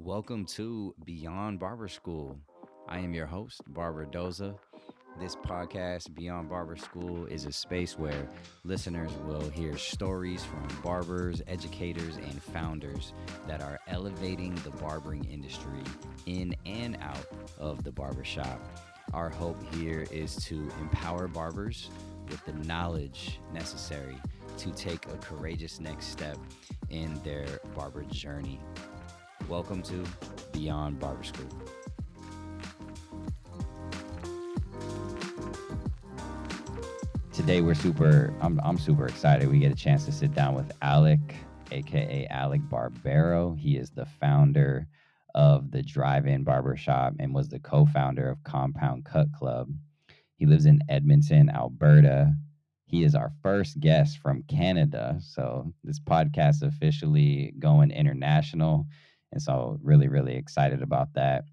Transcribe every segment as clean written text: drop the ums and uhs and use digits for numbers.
Welcome to Beyond Barber School. I am your host, Barber Doza. This podcast, Beyond Barber School, is a space where listeners will hear stories from barbers, educators, and founders that are elevating the barbering industry in and out of the barbershop. Our hope here is to empower barbers with the knowledge necessary to take a courageous next step in their barber journey. Welcome to Beyond Barber School. Today I'm super excited. We get a chance to sit down with Alec, aka Alec Barbero. He is the founder of the Drive In Barbershop and was the co-founder of Compound Cut Club. He lives in Edmonton, Alberta. He is our first guest from Canada. So this podcast is officially going international. And so really excited about that.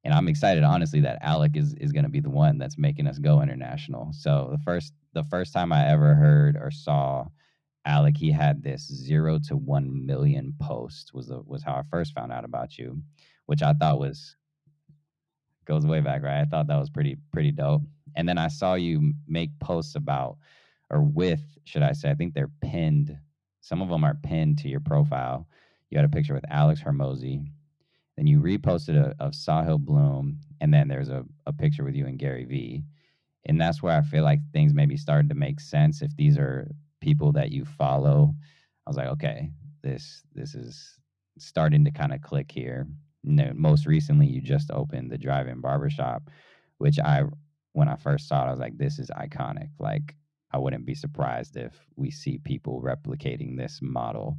And I'm excited, honestly, that Alec is going to be the one that's making us go international. So the first time I ever heard or saw Alec, he had this 0 to 1 million post was how I first found out about you, which I thought was goes way back, right? I thought that was pretty dope. And then I saw you make posts about or with, should I say, I think they're pinned. Some of them are pinned to your profile. You had a picture with Alex Hermosi. Then you reposted of Sahil Bloom, and then there's a picture with you and Gary Vee. And that's where I feel like things maybe started to make sense. If these are people that you follow, I was like, okay, this is starting to kind of click here. Most recently, you just opened the Drive-In Barbershop, which when I first saw it, I was like, this is iconic. Like, I wouldn't be surprised if we see people replicating this model.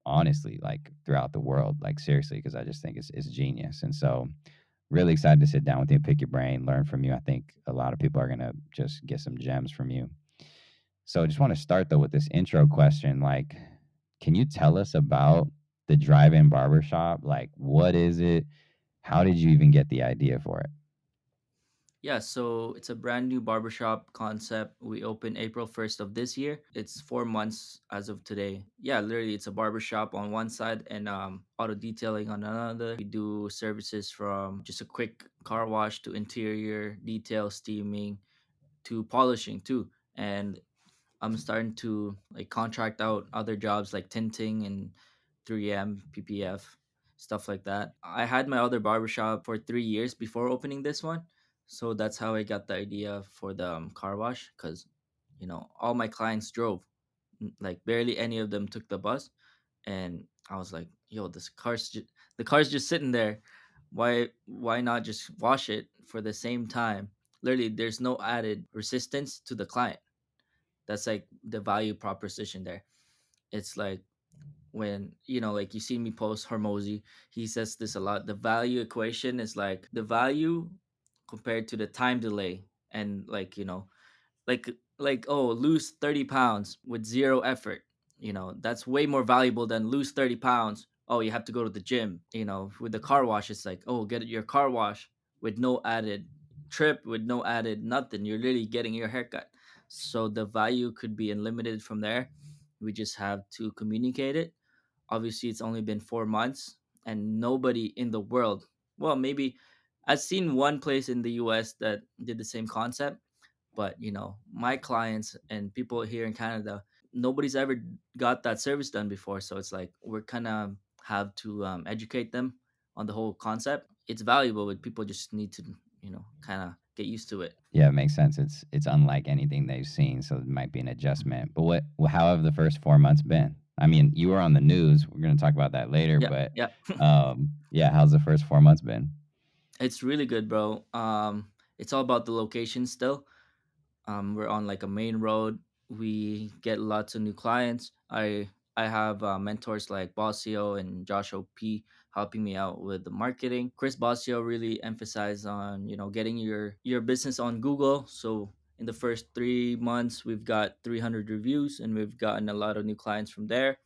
Honestly, like throughout the world, like seriously, because I just think it's genius. And so, really excited to sit down with you, pick your brain, learn from you. I think a lot of people are gonna just get some gems from you. So, I just want to start though with this intro question. Like, can you tell us about the Drive-In Barbershop? Like, what is it? How did you even get the idea for it? Yeah, so it's a brand new barbershop concept. We opened April 1st of this year. It's 4 months as of today. Yeah, literally, it's a barbershop on one side and auto detailing on another. We do services from just a quick car wash to interior detail, steaming to polishing too. And I'm starting to like contract out other jobs like tinting and 3M, PPF, stuff like that. I had my other barbershop for 3 years before opening this one. So that's how I got the idea for the car wash because, all my clients drove. Like barely any of them took the bus. And I was like, yo, the car's just sitting there. Why not just wash it for the same time? Literally, there's no added resistance to the client. That's like the value proposition there. It's like when like you see me post Hormozy, he says this a lot. The value equation is like the value compared to the time delay, and like oh, lose 30 pounds with zero effort. That's way more valuable than lose 30 pounds. Oh, you have to go to the gym. With the car wash, it's like, oh, get your car wash with no added trip, with no added nothing. You're literally getting your haircut. So the value could be unlimited from there. We just have to communicate it. Obviously, it's only been 4 months, and nobody in the world, well, maybe I've seen one place in the US that did the same concept, but my clients and people here in Canada, nobody's ever got that service done before. So it's like we're kind of have to educate them on the whole concept. It's valuable, but people just need to kind of get used to it. Yeah, it makes sense. It's unlike anything they've seen, so it might be an adjustment. But how have the first 4 months been? I mean, you were on the news. We're gonna talk about that later, Yeah, but yeah. yeah, how's the first 4 months been? It's really good, bro. It's all about the location still. We're on like a main road. We get lots of new clients. I have mentors like Bossio and Joshua P helping me out with the marketing. Chris Bossio really emphasized on getting your business on Google. So in the first 3 months, we've got 300 reviews, and we've gotten a lot of new clients from there.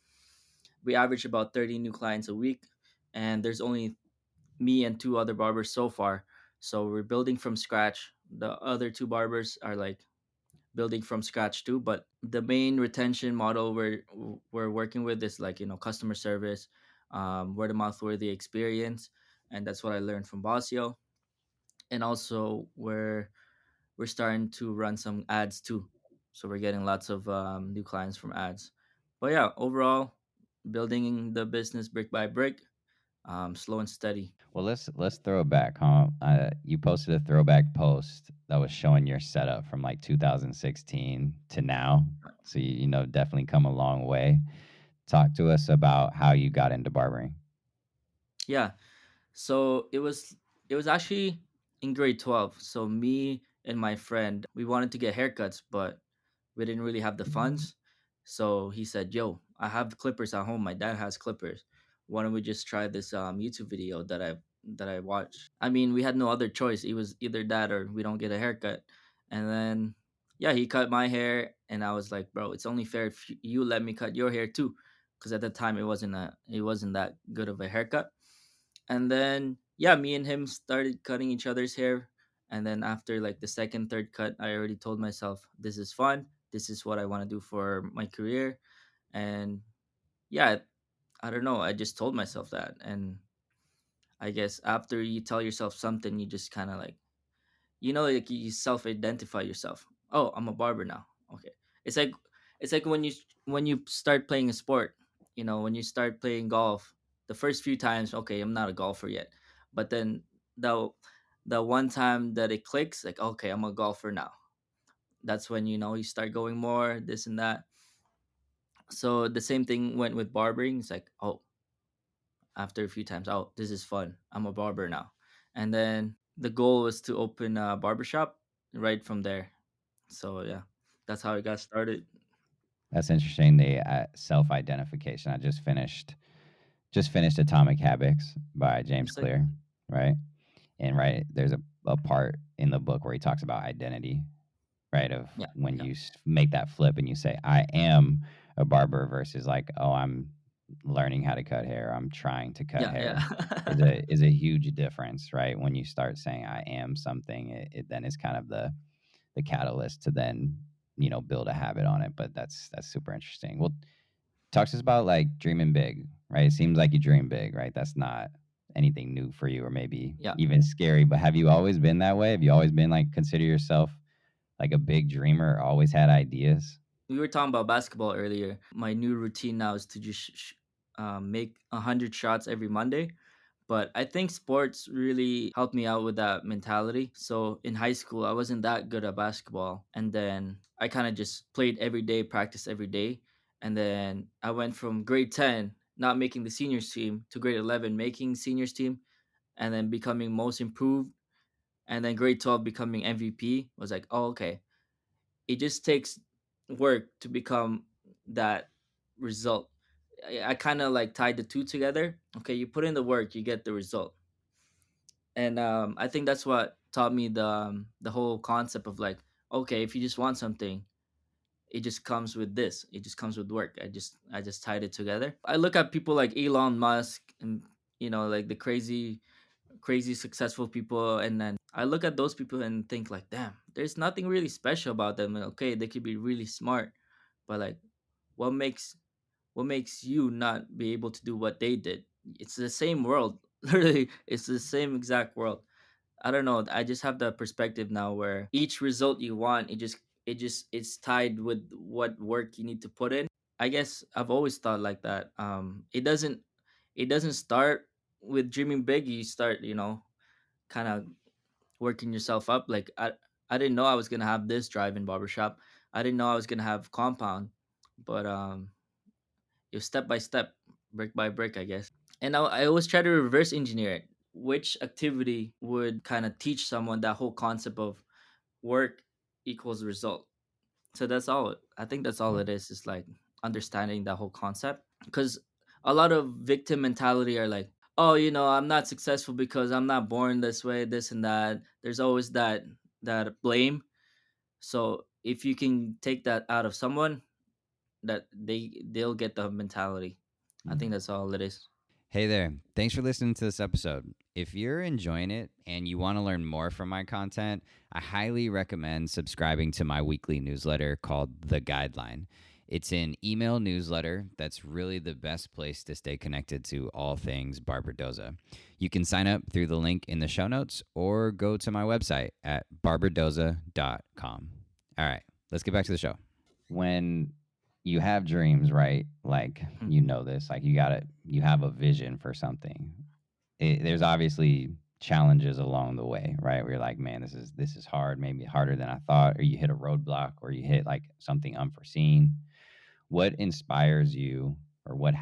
We average about 30 new clients a week, and there's only me and two other barbers so far. So we're building from scratch. The other two barbers are like building from scratch too, but the main retention model we're working with is like customer service. word of mouth worthy experience, and that's what I learned from Bossio. And also we're starting to run some ads too, so we're getting lots of new clients from ads. But yeah, overall, building the business brick by brick, slow and steady. Well, let's throw it back, huh? You posted a throwback post that was showing your setup from like 2016 to now. So you know definitely come a long way. Talk to us about how you got into barbering. Yeah, so it was actually in grade 12. So me and my friend, we wanted to get haircuts, but we didn't really have the funds. So he said, "Yo, I have clippers at home. My dad has clippers. Why don't we just try this YouTube video that I watched?" I mean, we had no other choice. It was either that or we don't get a haircut. And then yeah, he cut my hair, and I was like, "Bro, it's only fair if you let me cut your hair too," because at the time it wasn't that good of a haircut. And then yeah, me and him started cutting each other's hair. And then after like the second third cut, I already told myself, this is fun, this is what I want to do for my career. And yeah, I don't know, I just told myself that. And I guess after you tell yourself something, you just kind of like, like you self-identify yourself. Oh, I'm a barber now. Okay. It's like when you start playing a sport. When you start playing golf, the first few times, okay, I'm not a golfer yet, but then the the one time that it clicks, like, okay, I'm a golfer now. That's when you start going more this and that. So the same thing went with barbering. It's like, oh, after a few times, oh, this is fun, I'm a barber now. And then the goal was to open a barbershop right from there. So yeah, that's how it got started. That's interesting. The self identification. I just finished Atomic Habits by James It's like, Clear, right? And right there's a part in the book where he talks about identity, right? Of yeah, when yeah, you make that flip and you say, I am a barber versus like, oh, I'm learning how to cut hair. I'm trying to cut yeah, hair yeah. is a huge difference, right? When you start saying I am something, it then is kind of the catalyst to then, build a habit on it. But that's super interesting. Well, talk to us about like dreaming big, right? It seems like you dream big, right? That's not anything new for you or maybe Yeah. even scary, but have you always been that way? Have you always been like consider yourself like a big dreamer, always had ideas? We were talking about basketball earlier. My new routine now is to just make 100 shots every Monday. But I think sports really helped me out with that mentality. So in high school, I wasn't that good at basketball. And then I kind of just played every day, practiced every day. And then I went from grade 10, not making the seniors team, to grade 11, making seniors team, and then becoming most improved. And then grade 12, becoming MVP. Was like, oh, okay. It just takes work to become that result. I kind of like tied the two together. Okay, you put in the work, you get the result. And I think that's what taught me the whole concept of like, okay, if you just want something, it just comes with this. It just comes with work. I just tied it together. I look at people like Elon Musk and like the crazy successful people, and then I look at those people and think like, damn, there's nothing really special about them. Okay, they could be really smart, but like, what makes what makes you not be able to do what they did? It's the same world. Literally, it's the same exact world. I don't know. I just have the perspective now where each result you want, it's tied with what work you need to put in. I guess I've always thought like that. It doesn't start with dreaming big. You start, kind of working yourself up. Like I didn't know I was gonna have this drive-in barbershop. I didn't know I was gonna have compound, but it was step by step, brick by brick, I guess. And I always try to reverse engineer it. Which activity would kind of teach someone that whole concept of work equals result? So that's all. I think that's all Well, it is. Is like understanding that whole concept. Because a lot of victim mentality are like, oh, I'm not successful because I'm not born this way, this and that. There's always that blame. So if you can take that out of someone, that they'll get the mentality. I mm. think that's all it is. Hey there. Thanks for listening to this episode. If you're enjoying it and you want to learn more from my content, I highly recommend subscribing to my weekly newsletter called The Guideline. It's an email newsletter that's really the best place to stay connected to all things Barberdoza. You can sign up through the link in the show notes or go to my website at barberdoza.com. All right, let's get back to the show. When you have dreams, right? Like, Hmm. you know this, like you have a vision for something. There's obviously challenges along the way, right? Where you're like, man, this is hard, maybe harder than I thought, or you hit a roadblock, or you hit like something unforeseen. What inspires you, or what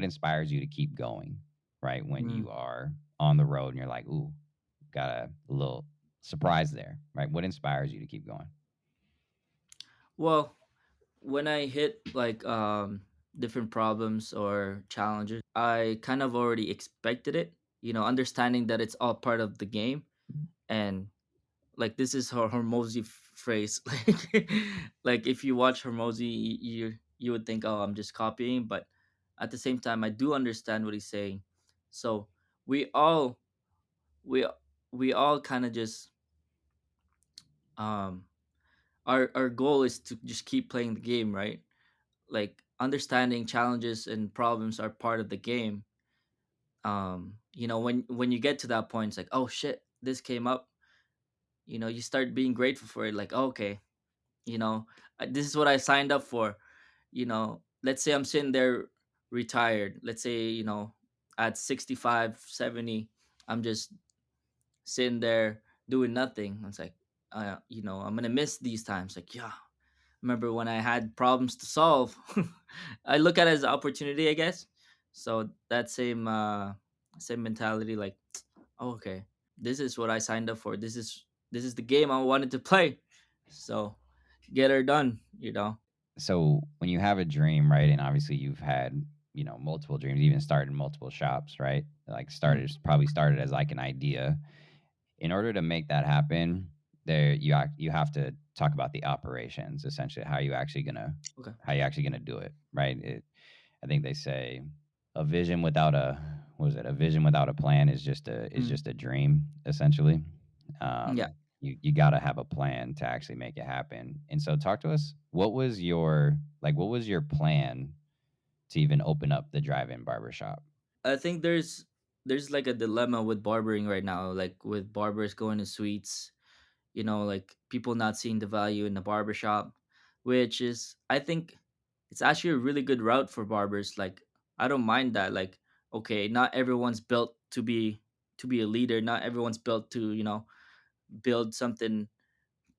inspires you to keep going, right? When Mm. you are on the road and you're like, ooh, got a little surprise there, right? What inspires you to keep going? Well, when I hit like different problems or challenges, I kind of already expected it. Understanding that it's all part of the game, and like this is her Hormozy phrase. Like if you watch Hormozy, you would think, oh, I'm just copying, but at the same time, I do understand what he's saying. So we all we we all kind of just um our goal is to just keep playing the game, right? Like understanding challenges and problems are part of the game. When you get to that point, it's like, oh shit, this came up. You start being grateful for it. Like, oh, okay, you know this is what I signed up for. Let's say I'm sitting there retired. Let's say, at 65, 70, I'm just sitting there doing nothing. It's like, I'm gonna miss these times. Like, yeah, remember when I had problems to solve. I look at it as an opportunity, I guess. So that same mentality, like, oh, okay, this is what I signed up for. This is the game I wanted to play. So get her done. So when you have a dream, right, and obviously you've had, multiple dreams, even started multiple shops, right? Like Mm, probably started as like an idea. In order to make that happen, you have to talk about the operations, essentially okay. how you actually gonna do it, right? I think they say a vision without a what is it? A vision without a plan is Mm, just a dream, essentially. yeah. You got to have a plan to actually make it happen. And so, talk to us. What was your plan to even open up the drive-in barbershop? I think there's like a dilemma with barbering right now, like with barbers going to suites, like people not seeing the value in the barbershop, which is, I think, it's actually a really good route for barbers. Like, I don't mind that. Like, okay, not everyone's built to be a leader. Not everyone's built to, build something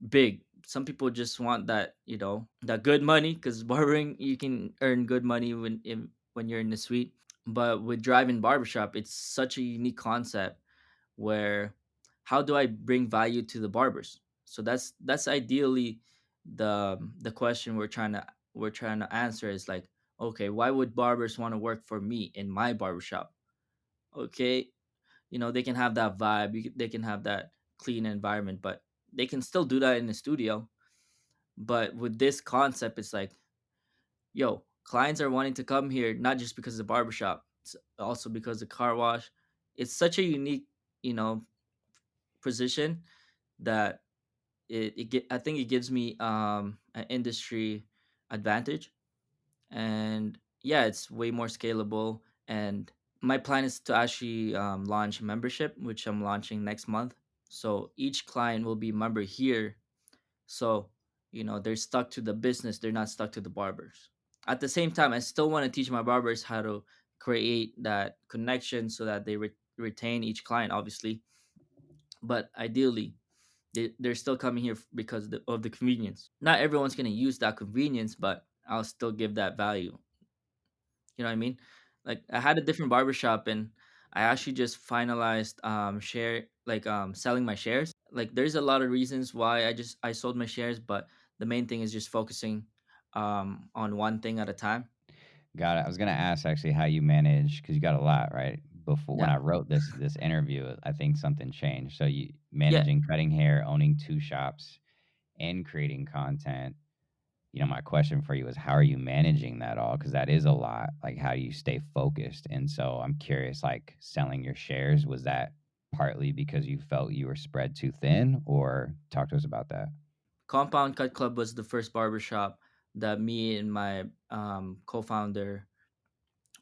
big. Some people just want that good money, because barbering, you can earn good money when you're in the suite. But with drive-in barbershop, it's such a unique concept where, how do I bring value to the barbers? So that's ideally the question we're trying to answer, is like, okay, why would barbers want to work for me in my barbershop? Okay, they can have that vibe, they can have that clean environment, but they can still do that in the studio. But with this concept, it's like, yo, clients are wanting to come here not just because of the barbershop, it's also because the car wash. It's such a unique, you know, position that I think it gives me an industry advantage. And yeah, it's way more scalable. And my plan is to actually launch membership, which I'm launching next month. So each client will be a member here. So, they're stuck to the business, they're not stuck to the barbers. At the same time, I still want to teach my barbers how to create that connection so that they retain each client, obviously. But ideally, they're still coming here because of the convenience. Not everyone's going to use that convenience, but I'll still give that value. You know what I mean? Like, I had a different barbershop, and I actually just finalized selling my shares. Like, there's a lot of reasons why I sold my shares, but the main thing is just focusing on one thing at a time. Got it. I was gonna ask actually how you manage because you got a lot, right? Before when Yeah. I wrote this interview, I think something changed. So you Yeah. managing cutting hair, owning two shops, and creating content. My question for you is how are you managing that all? Because that is a lot. Like, how do you stay focused? And so I'm curious, like selling your shares, was that partly because you felt you were spread too thin, or talk to us about that? Compound Cut Club was the first barbershop that me and my co-founder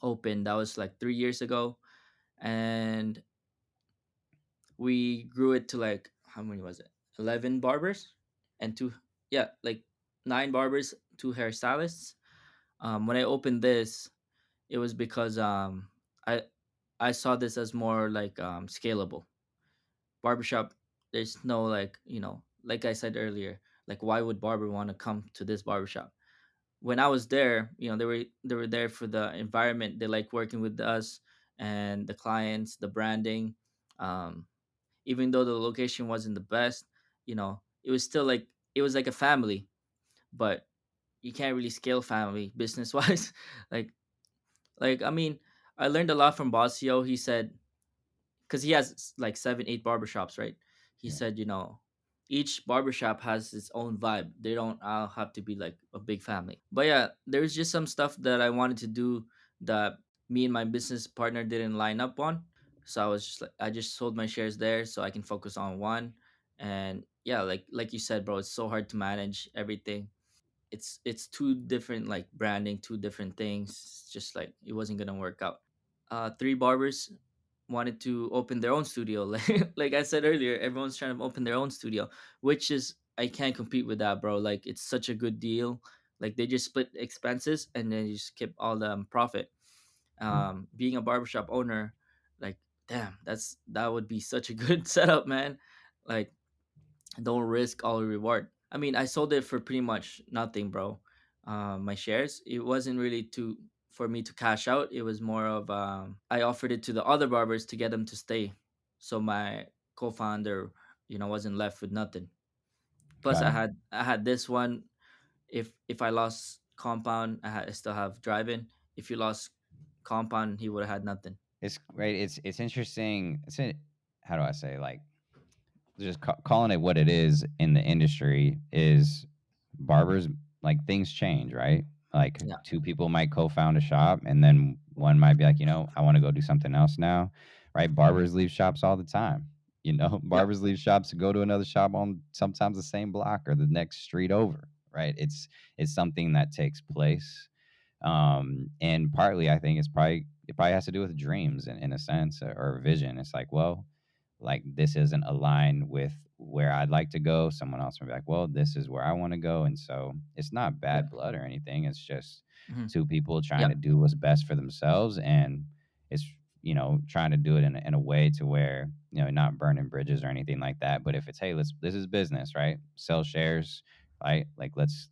opened. That was like 3 years ago, and we grew it to like, how many was it? 11 barbers and two, yeah, like 9 barbers, 2 hairstylists. When I opened this, it was because I I saw this as more like scalable barbershop. There's no, like, like I said earlier, like why would barber want to come to this barbershop? When I was there, they were there for the environment. They like working with us and the clients, the branding. Um, Even though the location wasn't the best, it was still like, it was like a family. But you can't really scale family business wise. like I mean, I learned a lot from Bossio. He said, because he has like 7, 8 barbershops, right? He Yeah. said, each barbershop has its own vibe. They don't all have to be like a big family. But yeah, there's just some stuff that I wanted to do that me and my business partner didn't line up on. So I was just like, I just sold my shares there so I can focus on one. And yeah, like you said, bro, it's so hard to manage everything. It's two different, like, branding, two different things. It's just like it wasn't gonna work out. 3 barbers wanted to open their own studio. Like I said earlier, everyone's trying to open their own studio, which is, I can't compete with that, bro. Like, it's such a good deal. Like, they just split expenses and then you just keep all the profit. Mm. Being a barbershop owner, like, damn, that would be such a good setup, man. Like, don't risk all reward. I mean, I sold it for pretty much nothing, bro. My shares. It wasn't really to for me to cash out. It was more of, I offered it to the other barbers to get them to stay, so my co-founder, wasn't left with nothing. Plus, Got I it. had I had this one. If I lost compound, I still have drive-in. If you lost compound, he would have had nothing. It's right. It's interesting. How do I say, like, just calling it what it is in the industry is barbers, like, things change, right? Like, Yeah, two people might co-found a shop and then one might be like, I want to go do something else now, right? Barbers leave shops all the time. yeah, Barbers leave shops to go to another shop on sometimes the same block or the next street over, right? It's something that takes place. And partly I think it probably has to do with dreams in a sense, or vision. It's like, well, like, this isn't aligned with where I'd like to go. Someone else may be like, well, this is where I want to go. And so it's not yeah, bad blood or anything. It's just hmm, two people trying yeah, to do what's best for themselves. And it's, trying to do it in a way to where, not burning bridges or anything like that. But if it's, hey, this is business, right? Sell shares, right? Like, let's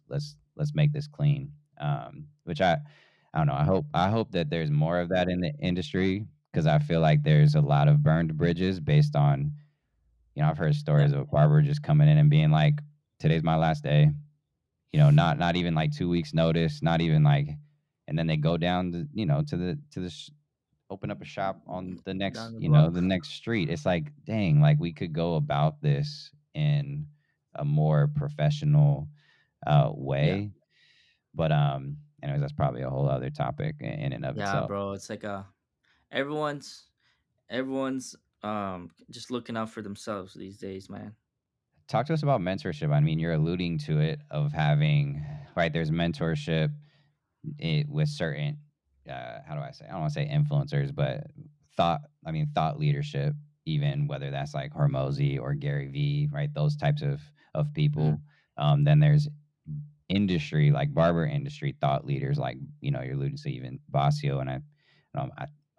make this clean. Which I don't know. I hope that there's more of that in the industry, because I feel like there's a lot of burned bridges based on, I've heard yeah, stories of a barber just coming in and being like, "Today's my last day." Not even like 2 weeks notice, not even like, and then they go down to open up a shop on the down next, the block. the next street. It's like, dang, like, we could go about this in a more professional Yeah, way. But anyways, that's probably a whole other topic in and of yeah, itself. bro. It's like, everyone's everyone's just looking out for themselves these days, man. Talk to us about mentorship. I mean, you're alluding to it, of having, right, there's mentorship with certain, how do I say? I don't want to say influencers, but thought leadership, even whether that's like Hormozy or Gary Vee, right? Those types of Hmm. people. Then there's industry, like barber industry thought leaders, like, you're alluding to even Basio, and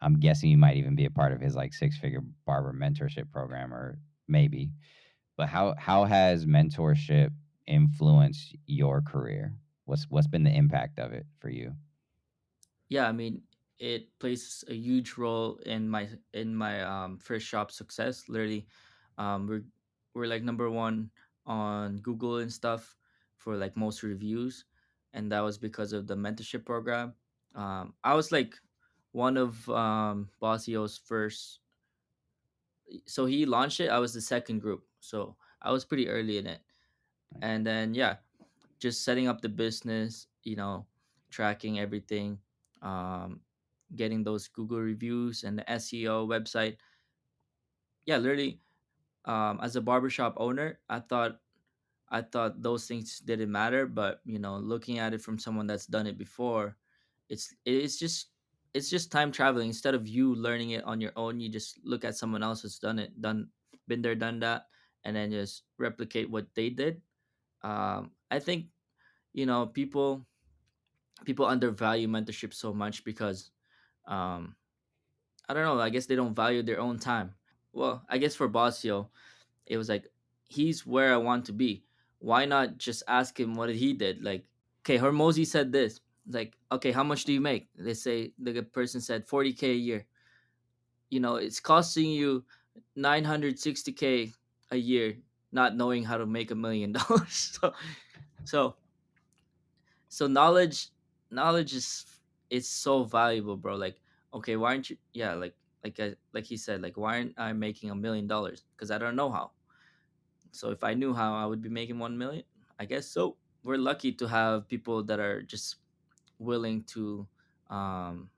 I'm guessing you might even be a part of his like 6-figure barber mentorship program, or maybe. But how has mentorship influenced your career? What's been the impact of it for you? Yeah, I mean, it plays a huge role in my first shop success. Literally, we're like number one on Google and stuff for like most reviews, and that was because of the mentorship program. I was like one of Bossio's first. So he launched it. I was the second group, so I was pretty early in it. Nice. And then, yeah, just setting up the business, tracking everything, um, getting those Google reviews and the SEO website. Yeah, literally, as a barbershop owner, I thought I thought those things didn't matter, but looking at it from someone that's done it before, it's just time traveling. Instead of you learning it on your own, you just look at someone else who's been there, done that, and then just replicate what they did. I think people undervalue mentorship so much because um, I don't know. I guess they don't value their own time. Well, I guess for Basio, it was like he's where I want to be. Why not just ask him what he did? Like, okay, Hormozy said this. It's like, okay, how much do you make? They say the person said 40K a year. It's costing you 960K a year, not knowing how to make $1 million. So so knowledge is so valuable, bro. Like, okay, why aren't you? Yeah, like he said, like, why aren't I making $1 million? Because I don't know how. So if I knew how, I would be making 1 million. I guess so. We're lucky to have people that are just willing to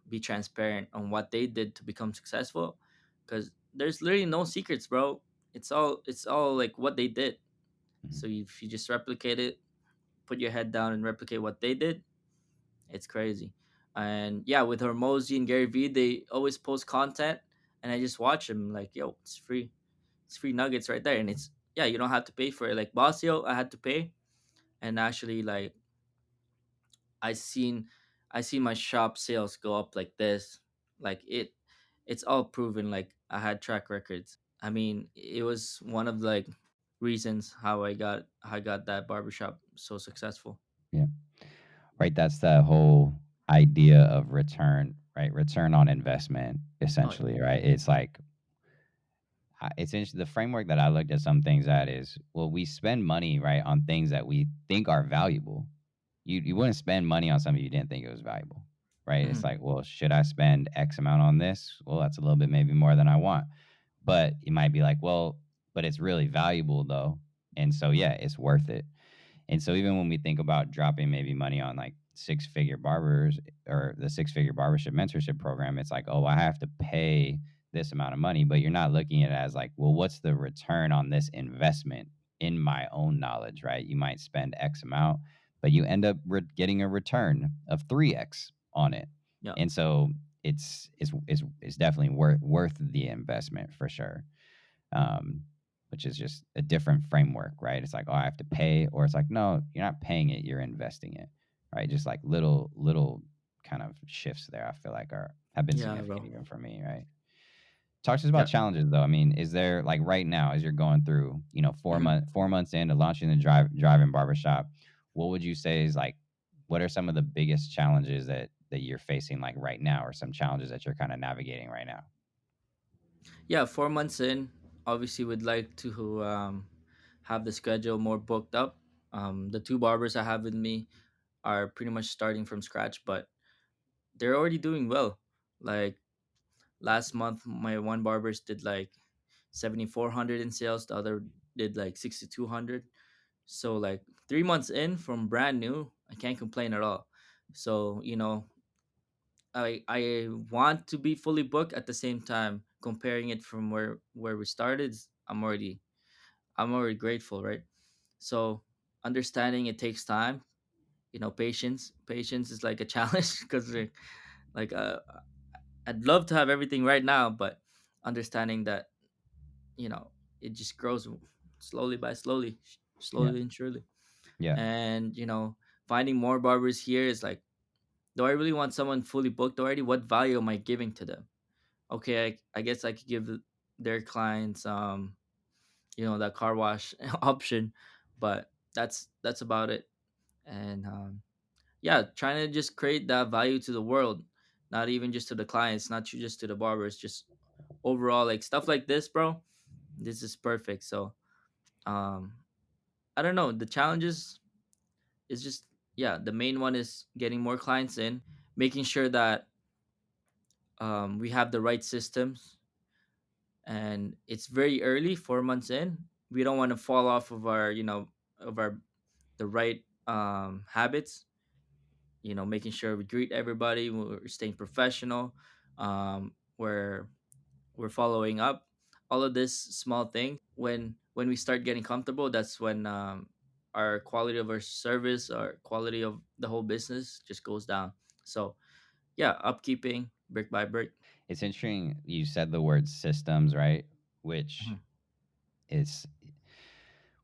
be transparent on what they did to become successful. Because there's literally no secrets, bro. It's all like what they did. Mhm. So if you just replicate it, put your head down and replicate what they did, it's crazy. And yeah, with Hormozy and Gary Vee, they always post content, and I just watch them. Like, yo, it's free. It's free nuggets right there, and it's yeah, you don't have to pay for it. Like Basio, I had to pay, and actually, like, I seen, I see my shop sales go up like this. Like it's all proven. Like I had track records. I mean, it was one of like reasons how I got that barbershop so successful. Yeah. Right. That's the whole idea of return, right? Return on investment, Oh yeah. essentially, right? It's like, it's interesting. The framework that I looked at some things at is, well, we spend money, right, on things that we think are valuable. You wouldn't spend money on something you didn't think it was valuable, right? It's Mhm. like, well, should I spend X amount on this? Well, that's a little bit maybe more than I want. But you might be like, well, but it's really valuable though. And so yeah, it's worth it. And so even when we think about dropping maybe money on like six figure barbers or the six figure barbership mentorship program, it's like, oh, I have to pay this amount of money, but you're not looking at it as like, well, what's the return on this investment in my own knowledge, right? You might spend X amount, but you end up getting a return of 3X on it. Yeah. And so it's definitely worth the investment for sure. um, which is just a different framework, right? It's like, oh, I have to pay, or it's like, no, you're not paying it, you're investing it, right? Just like little kind of shifts there. I feel like are have been Yeah, significant bro. even for me, right? Talk to us about Yeah. challenges though. I mean, is there like right now as you're going through, Mhm. 4 months into launching the drive-in barbershop, what would you say is like, what are some of the biggest challenges that you're facing like right now, or some challenges that you're kind of navigating right now? Yeah, 4 months in, obviously would like to have the schedule more booked up. The two barbers I have with me are pretty much starting from scratch, but they're already doing well. Like last month, my one barbers did like 7,400 in sales. The other did like 6,200. So like 3 months in from brand new, I can't complain at all. So I want to be fully booked. At the same time, comparing it from where we started, I'm already grateful, right? So understanding it takes time. Patience is like a challenge because I'd love to have everything right now, but understanding that you know it just grows slowly by Yeah. slowly and surely. Yeah. And finding more barbers here is like, do I really want someone fully booked already? What value am I giving to them? Okay, I guess I could give their clients that car wash option, but that's about it. And yeah, trying to just create that value to the world, not even just to the clients, not just to the barbers, just overall, like stuff like this, bro. This is perfect. So um I don't know, the challenges is just, yeah, the main one is getting more clients in, making sure that we have the right systems. And it's very early, 4 months in. We don't want to fall off of our the right habits. Making sure we greet everybody, we're staying professional, we're following up, all of this small things. When we start getting comfortable, that's when our quality of our service, our quality of the whole business just goes down. So yeah, upkeeping brick by brick. It's interesting you said the word systems, right? Which Mhm. is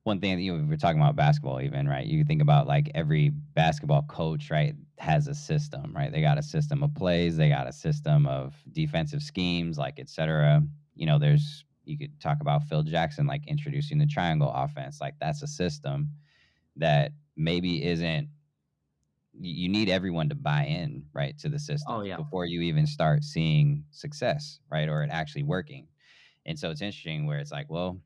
one thing that you we're talking about basketball even, right? You think about like every basketball coach, right, has a system, right? They got a system of plays, they got a system of defensive schemes, like etc. There's you could talk about Phil Jackson like introducing the triangle offense. Like that's a system that maybe isn't you need everyone to buy in, right, to the Oh system yeah. before you even start seeing success, right, or it actually working. And so it's interesting where it's like, well,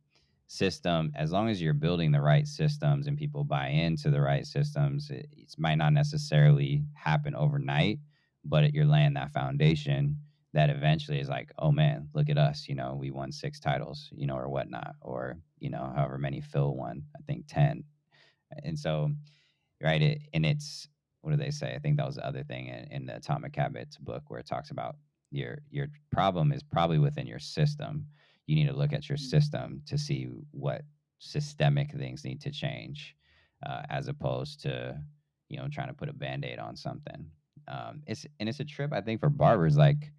system, as long as you're building the right systems and people buy into the right systems, it might not necessarily happen overnight, but you're laying that foundation that eventually is like, oh man, look at us, we won 6 titles, or whatnot, or however many Phil won, I think 10. And so right? And it's what do they say? I think that was the other thing in the Atomic Habits book where it talks about your problem is probably within your system. You need to look at your Mhm. system to see what systemic things need to change, as opposed to trying to put a band-aid on something. It's a trip I think for barbers like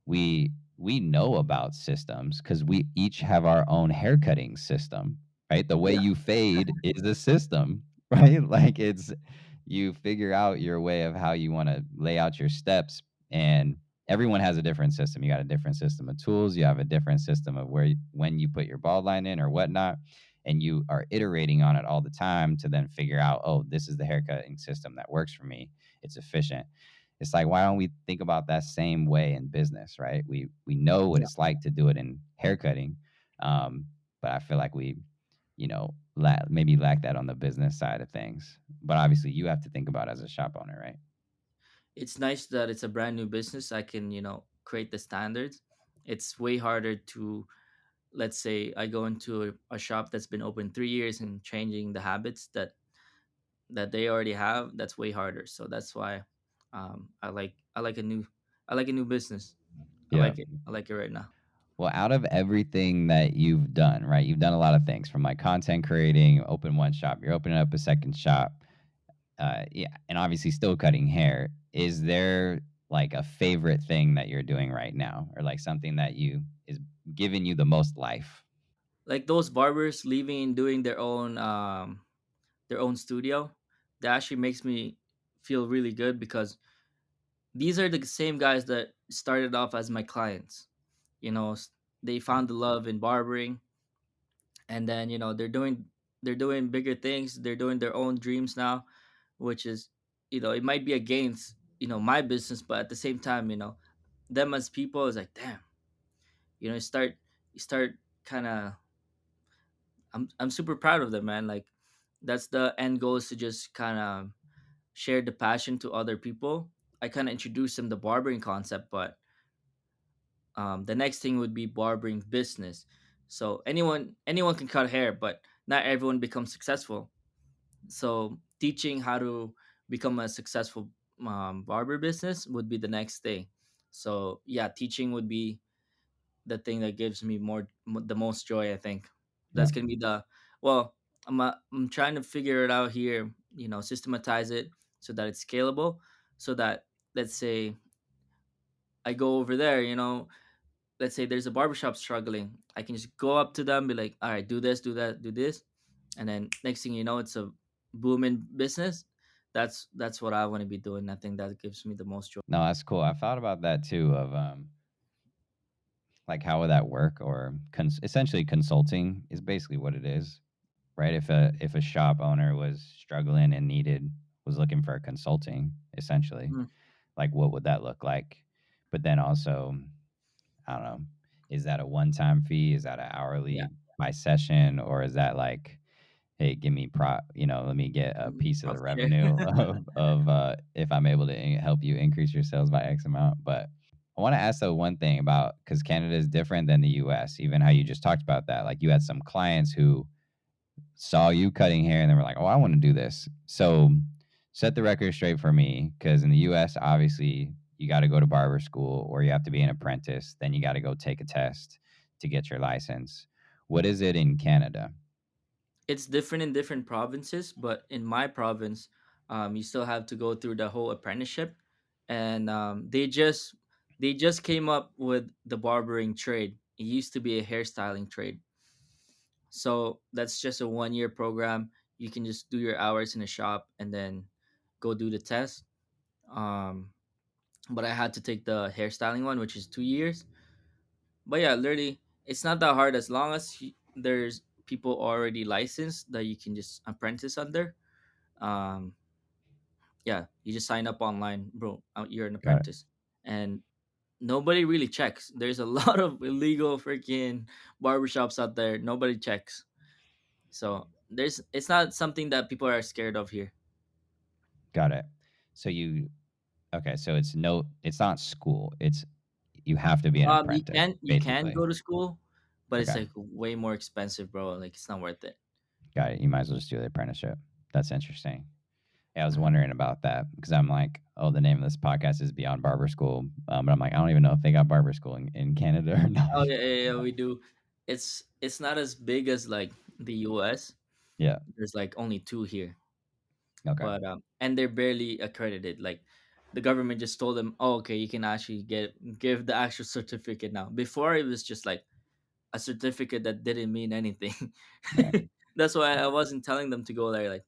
we know about systems because we each have our own haircutting system, right? The way Yeah. you fade is a system, right? Like it's you figure out your way of how you want to lay out your steps, and everyone has a different system. You got a different system of tools. You have a different system of when you put your bald line in or whatnot, and you are iterating on it all the time to then figure out, oh, this is the haircutting system that works for me. It's efficient. It's like, why don't we think about that same way in business, right? We know what Yeah. it's like to do it in haircutting, but I feel like we, maybe lack that on the business side of things. But obviously, you have to think about it as a shop owner, right? It's nice that it's a brand new business. I can, create the standards. It's way harder to, let's say I go into a shop that's been open 3 years and changing the habits that they already have. That's way harder. So that's why I like a new business. I Yeah. like it. I like it right now. Well, out of everything that you've done, right? You've done a lot of things from like content creating, open one shop, you're opening up a second shop, yeah, and obviously still cutting hair. Is there like a favorite thing that you're doing right now, or like something that you is giving you the most life? Like those barbers leaving and doing their own studio, that actually makes me feel really good because these are the same guys that started off as my clients. You know, they found the love in barbering, and then they're doing bigger things. They're doing their own dreams now, which is, it might be against my business, but at the same time, them as people is like, damn, you start kind of. I'm super proud of them, man. Like that's the end goal, is to just kind of share the passion to other people. I kind of introduced them the barbering concept, but the next thing would be barbering business. So anyone can cut hair, but not everyone becomes successful. So teaching how to become a successful barber business would be the next thing. So yeah, teaching would be the thing that gives me the most joy. I think Yeah. that's gonna be the well. I'm trying to figure it out here. Systematize it so that it's scalable. So that, let's say I go over there. Let's say there's a barbershop struggling. I can just go up to them, be like, all right, do this, do that, do this, and then next thing you know, it's a booming business. That's what I want to be doing. I think that gives me the most joy. No, that's cool. I've thought about that too. Of like how would that work? Or essentially, consulting is basically what it is, right? If a shop owner was struggling and was looking for consulting, essentially, Mhm. like what would that look like? But then also, I don't know, is that a one-time fee? Is that an Yeah. hourly by session, or is that like, hey, give me let me get a piece of the Profit share. revenue of if I'm able to help you increase your sales by X amount. But I want to ask though one thing about because Canada is different than the US, even how you just talked about that. Like you had some clients who saw you cutting hair and they were like, oh, I want to do this. So set the record straight for me because in the US, obviously, you got to go to barber school or you have to be an apprentice. Then you got to go take a test to get your license. What is it in Canada? It's different in different provinces, but in my province, you still have to go through the whole apprenticeship, and they just came up with the barbering trade. It used to be a hairstyling trade, so that's just a 1 year program. You can just do your hours in a shop and then go do the test. Um, but I had to take the hairstyling one, which is 2 years. But yeah, literally, it's not that hard as long as there's people already licensed that you can just apprentice under. Um, yeah, you just sign up online, bro. You're an Got it. apprentice, and nobody really checks. There's a lot of illegal freaking barbershops out there. Nobody checks, so it's not something that people are scared of here. Got it. So you okay, so it's not school. It's you have to be an You apprentice, can basically. go to school, but it's Okay. like way more expensive, bro. Like it's not worth it. Got it. You might as well just do the apprenticeship. That's interesting. Yeah, I was Mhm. wondering about that because I'm like, oh, the name of this podcast is Beyond Barber School. But I'm like, I don't even know if they got barber school in Canada or not. Oh yeah, yeah, yeah, we do. It's not as big as like the U.S. Yeah. There's like only two here, Okay. but and they're barely accredited. Like the government just told them, oh, okay, you can actually give the actual certificate now. Before it was just like a certificate that didn't mean anything. Right. That's why I wasn't telling them to go there. Like,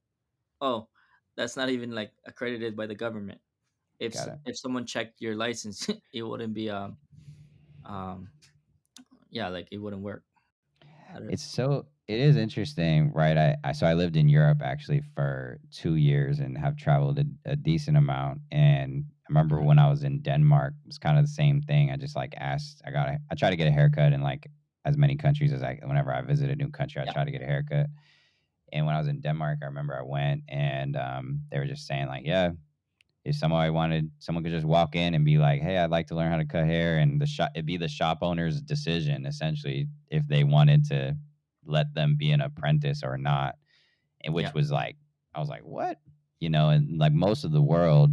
oh, that's not even like accredited by the government. Got it. If someone checked your license, it wouldn't be um yeah, like it wouldn't work. I don't, It is interesting, right? So I lived in Europe actually for 2 years and have traveled a decent amount. And I remember Mhm. when I was in Denmark, it was kind of the same thing. I just like asked, I try to get a haircut in like as many countries as whenever I visit a new country, I Yeah, try to get a haircut. And when I was in Denmark, I remember I went and they were just saying like, yeah, if somebody wanted, someone could just walk in and be like, "Hey, I'd like to learn how to cut hair," and the shop, it'd be the shop owner's decision essentially if they wanted to let them be an apprentice or not. And which yeah, was like, I was like, "What?" And like most of the world,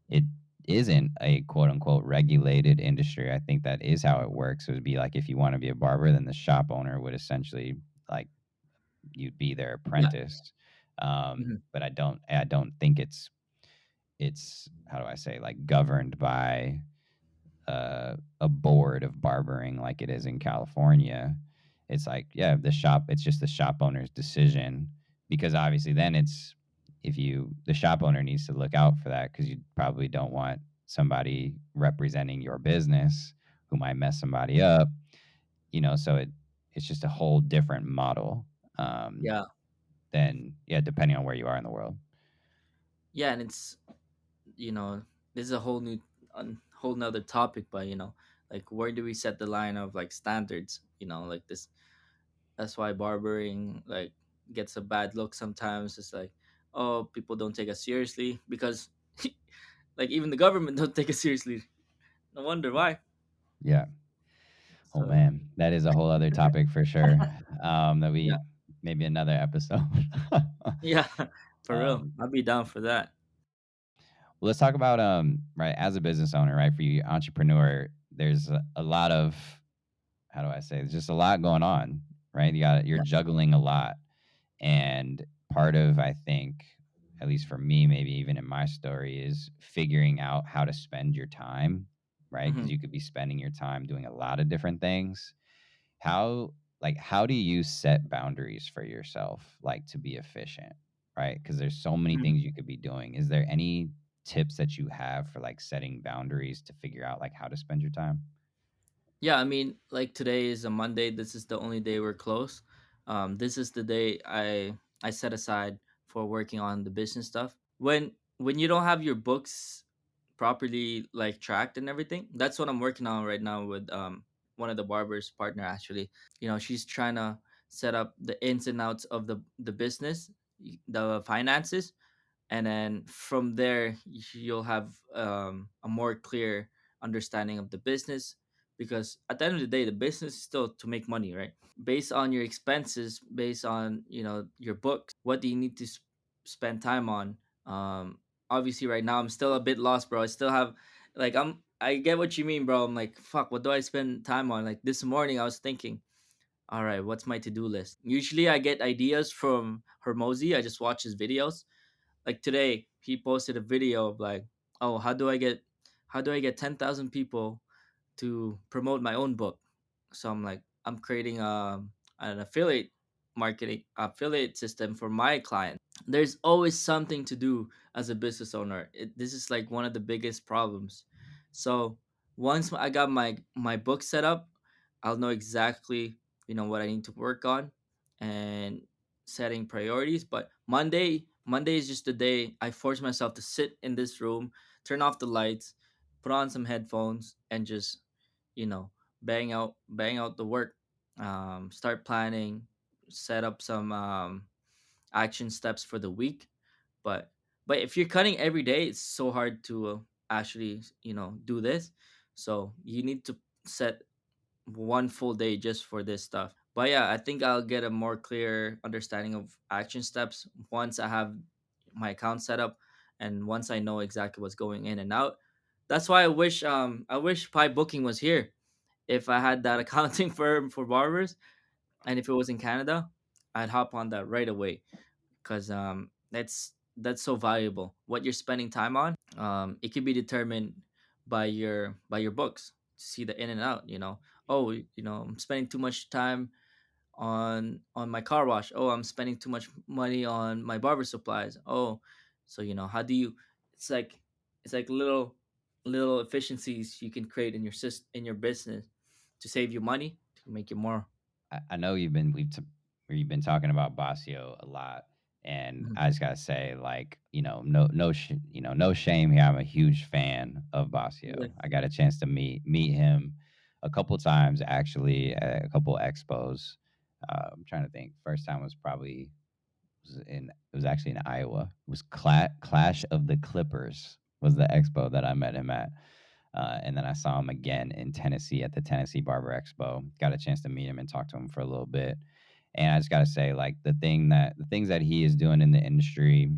it isn't a quote unquote regulated industry. I think that is how it works. It would be like if you want to be a barber, then the shop owner would essentially like you'd be their yeah. apprentice. Mhm. But I don't think it's how do I say like governed by a board of barbering like it is in California. It's like yeah, it's just the shop owner's decision because obviously then it's if you the shop owner needs to look out for that because you probably don't want somebody representing your business who might mess somebody up. So it's just a whole different model um, Yeah, than yeah, depending on where you are in the world. yeah, and it's this is a whole nother topic, but like where do we set the line of like standards? Like this. That's why barbering like gets a bad look sometimes. It's like, oh, people don't take us seriously because like even the government don't take us seriously. No wonder why. Yeah. Oh So man, that is a whole other topic for sure. That yeah, we maybe another episode. yeah, for real. um, I'll be down for that. well, let's talk about right as a business owner, right? For you, entrepreneur, there's a lot of how do I say? There's just a lot going on, right? You're Yeah. juggling a lot, and part of I think, at least for me, maybe even in my story, is figuring out how to spend your time, right? Because Hmm. you could be spending your time doing a lot of different things. How do you set boundaries for yourself like to be efficient, right? Because there's so many Hmm. things you could be doing. Is there any tips that you have for like setting boundaries to figure out like how to spend your time? Yeah, I mean, like today is a Monday. This is the only day we're closed. This is the day I set aside for working on the business stuff. When you don't have your books properly like tracked and everything, that's what I'm working on right now with one of the barbers partner actually. She's trying to set up the ins and outs of the business, the finances, and then from there you'll have a more clear understanding of the business, because at the end of the day the business is still to make money, right? Based on your expenses, based on your books, what do you need to spend time on. Obviously right now I'm still a bit lost, bro. I still have like I get what you mean, bro. I'm like, fuck, what do I spend time on? Like this morning I was thinking All right, what's my to-do list? Usually I get ideas from Hermosi. I just watch his videos. Like today, he posted a video of like, oh, how do I get 10,000 people to promote my own book? So I'm like, I'm creating an affiliate system for my clients. There's always something to do as a business owner. This is like one of the biggest problems. So once I got my book set up, I'll know exactly what I need to work on and setting priorities. But Monday is just the day I force myself to sit in this room, turn off the lights, put on some headphones, and just you know bang out the work. Start planning, set up some action steps for the week. But but if you're cutting every day, it's so hard to actually do this. So you need to set one full day just for this stuff. But yeah, I think I'll get a more clear understanding of action steps once I have my account set up and once I know exactly what's going in and out. That's why I wish Pi Booking was here. If I had that accounting firm for barbers, and if it was in Canada, I'd hop on that right away, because that's so valuable. What you're spending time on, it can be determined by your books to see the in and out. Oh, I'm spending too much time on my car wash. Oh, I'm spending too much money on my barber supplies. Oh, so how do you? It's like little efficiencies you can create in your business to save you money, to make you more. I know you've been talking about Basio a lot, and Mhm. I just gotta say, like, no shame here. I'm a huge fan of Yeah. Basio. I got a chance to meet him a couple times actually at a couple expos. I'm trying to think. First time was probably it was actually in Iowa. It was Clash of the Clippers was the expo that I met him at. And then I saw him again in Tennessee at the Tennessee Barber Expo. Got a chance to meet him and talk to him for a little bit. And I just gotta say, like the things that he is doing in the industry,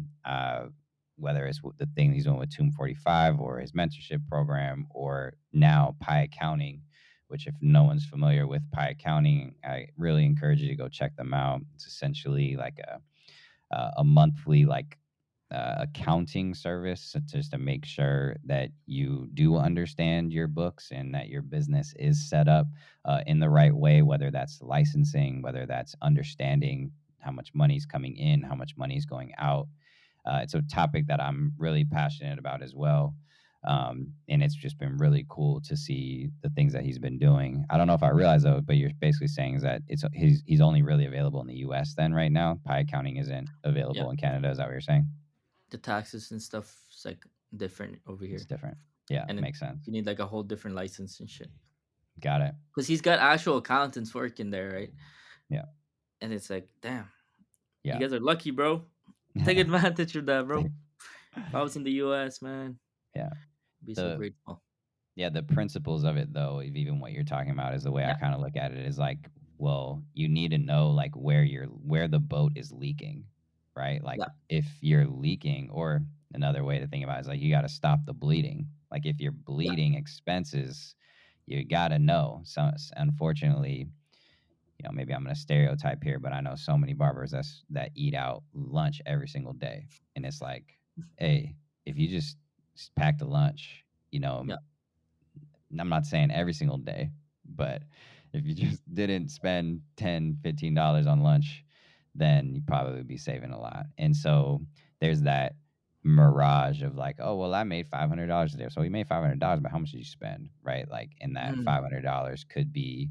whether it's the thing he's doing with Tomb 45 or his mentorship program, or now Pi Accounting, which if no one's familiar with Pi Accounting, I really encourage you to go check them out. It's essentially like a monthly accounting service just to make sure that you do understand your books and that your business is set up in the right way, whether that's licensing, whether that's understanding how much money's coming in, how much money's going out. It's a topic that I'm really passionate about as well. And it's just been really cool to see the things that he's been doing. I don't know if I realize though, but you're basically saying is that he's only really available in the U.S. then right now. Pi accounting isn't Yeah, available in Canada. Is that what you're saying? the taxes and stuff is like different over It's here, different. Yeah, and then makes sense. you need like a whole different license and shit. Got it. Because he's got actual accountants working there, right? Yeah, And it's like, damn, you yeah. guys are lucky, bro. Take advantage of that, bro. If I was in the U.S., man, Yeah. I'd be so The grateful. Yeah, the principles of it though, of even what you're talking about is the way I Yeah, kind of look at it is like, well, you need to know like where the boat is leaking, right? Like yeah, if you're leaking, or another way to think about it is like you got to stop the bleeding. Like if you're yeah. bleeding expenses, you got to know. So unfortunately, maybe I'm gonna stereotype here, but I know so many barbers that eat out lunch every single day, and it's like, hey, if you just pack the lunch, Yeah. I'm not saying every single day, but if you just didn't spend $10, $15 on lunch, then you probably would be saving a lot. And so there's that mirage of like, oh, well, I made $500 there. So you made $500, but how much did you spend? Right. Like, and that Mm. $500 could be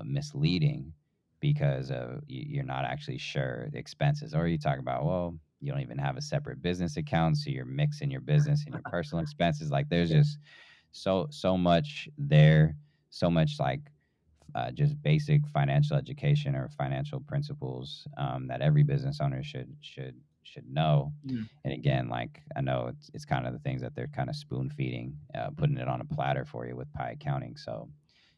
misleading because you're not actually sure the expenses. Or you talk about, well, you don't even have a separate business account. So you're mixing your business and your personal expenses. Like, there's Yeah. just so much there, so much like just basic financial education or financial principles that every business owner should know. Mm. And again, like I know it's kind of the things that they're kind of spoon feeding, putting it on a platter for you with Pi Accounting. So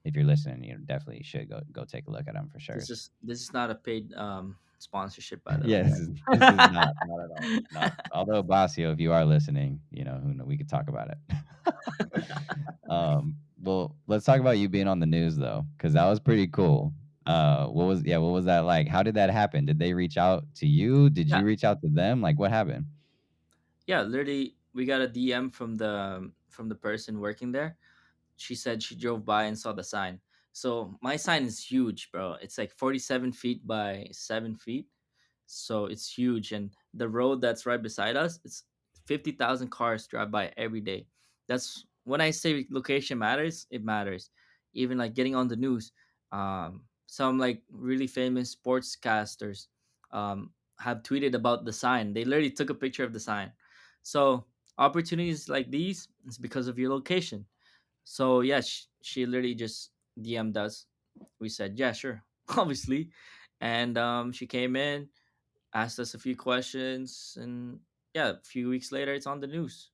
if you're listening, you definitely should go take a look at them for sure. This is not a paid sponsorship, by the way, Yeah, this is not at all. Not although Basio, if you are listening, who know we could talk about it. Well, let's talk about you being on the news though, because that was pretty cool. what was that like? How did that happen? Did they reach out to you? Did Yeah, you reach out to them? Like, what happened? yeah. Literally, we got a DM from the person working there. She said she drove by and saw the sign. So my sign is huge, bro. It's like 47 feet by 7 feet. So it's huge. And the road that's right beside us, it's 50,000 cars drive by every day. That's when I say location matters, it matters. Even like getting on the news, some like really famous sportscasters have tweeted about the sign. They literally took a picture of the sign. So opportunities like these is because of your location. So yeah, she literally just DM'd us. We said, yeah, sure, obviously. And she came in, asked us a few questions, and yeah, a few weeks later, it's on the news.